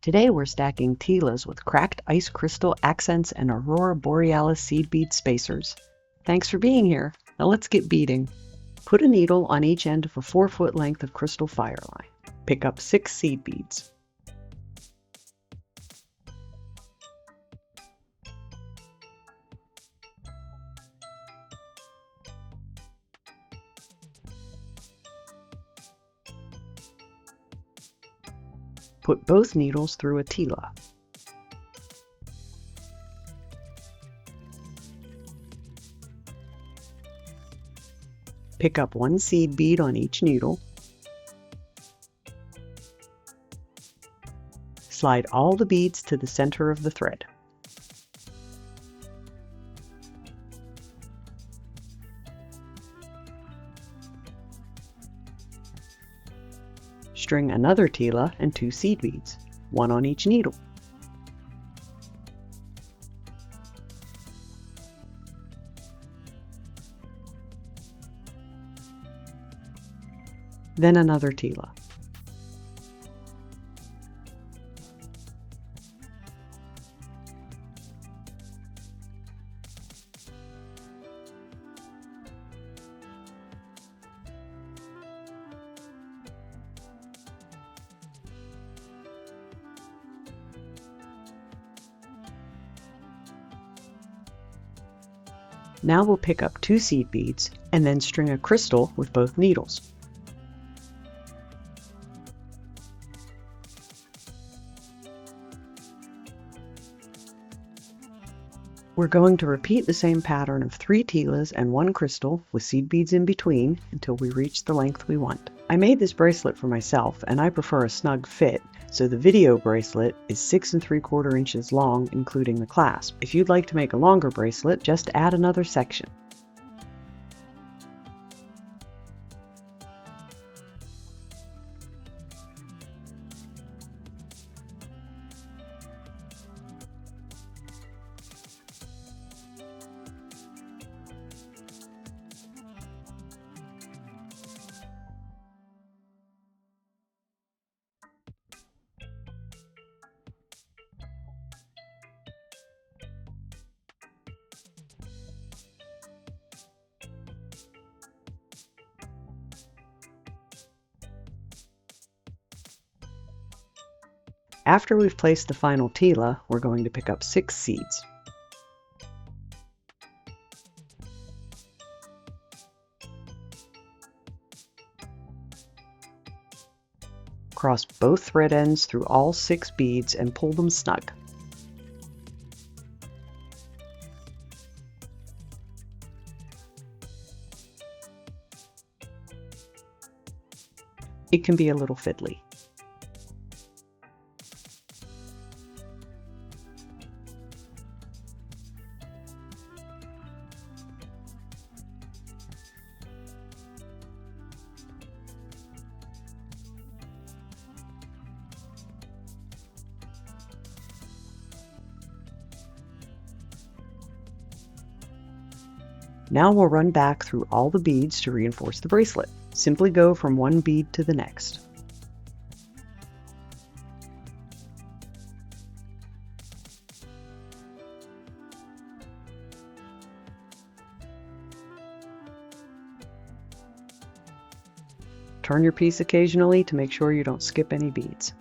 Today we're stacking Tilas with cracked ice crystal accents and Aurora Borealis seed bead spacers. Thanks for being here. Now let's get beading. Put a needle on each end of a 4-foot length of crystal fireline. Pick up 6 seed beads. Put both needles through a Tila. Pick up 1 seed bead on each needle. Slide all the beads to the center of the thread. String another Tila and 2 seed beads, 1 on each needle. Then another Tila. Now we'll pick up 2 seed beads and then string a crystal with both needles. We're going to repeat the same pattern of 3 Tilas and 1 crystal with seed beads in between until we reach the length we want. I made this bracelet for myself and I prefer a snug fit, so the video bracelet is 6 3/4 inches long, including the clasp. If you'd like to make a longer bracelet, just add another section. After we've placed the final Tila, we're going to pick up 6 seeds. Cross both thread ends through all 6 beads and pull them snug. It can be a little fiddly. Now we'll run back through all the beads to reinforce the bracelet. Simply go from one bead to the next. Turn your piece occasionally to make sure you don't skip any beads.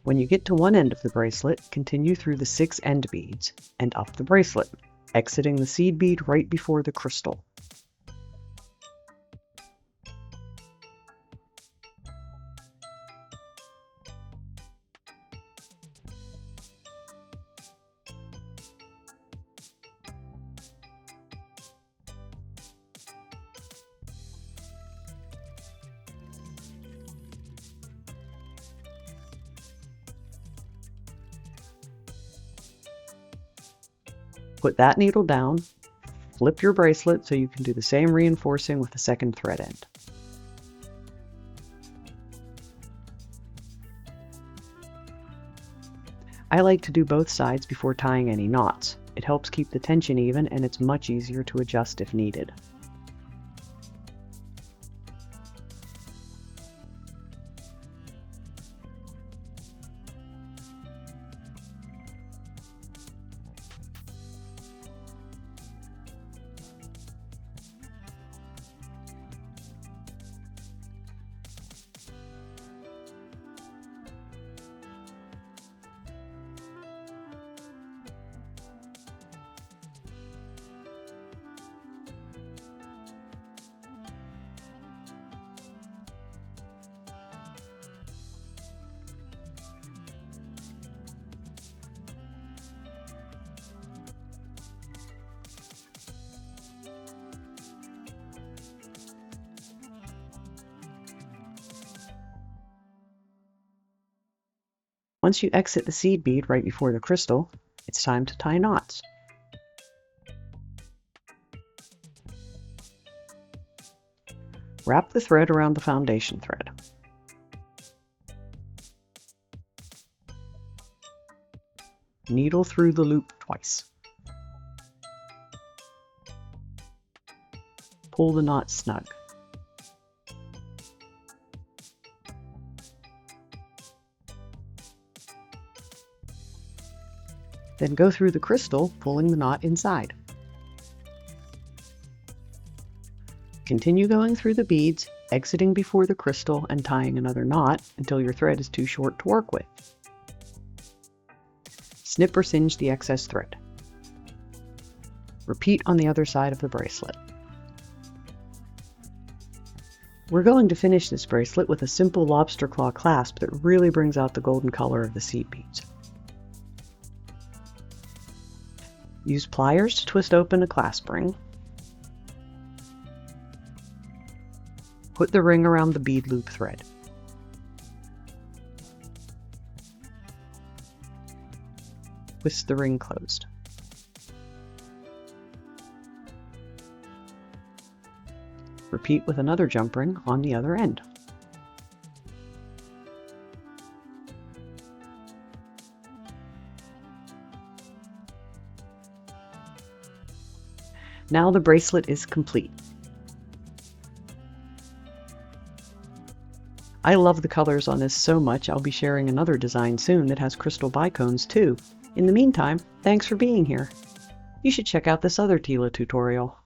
When you get to one end of the bracelet, continue through the 6 end beads and up the bracelet, exiting the seed bead right before the crystal. Put that needle down, flip your bracelet so you can do the same reinforcing with the second thread end. I like to do both sides before tying any knots. It helps keep the tension even, and it's much easier to adjust if needed. Once you exit the seed bead right before the crystal, it's time to tie knots. Wrap the thread around the foundation thread. Needle through the loop twice. Pull the knot snug. Then go through the crystal, pulling the knot inside. Continue going through the beads, exiting before the crystal and tying another knot until your thread is too short to work with. Snip or singe the excess thread. Repeat on the other side of the bracelet. We're going to finish this bracelet with a simple lobster claw clasp that really brings out the golden color of the seed beads. Use pliers to twist open a clasp ring. Put the ring around the bead loop thread. Twist the ring closed. Repeat with another jump ring on the other end. Now the bracelet is complete. I love the colors on this so much I'll be sharing another design soon that has crystal bicones too. In the meantime, thanks for being here. You should check out this other Tila tutorial.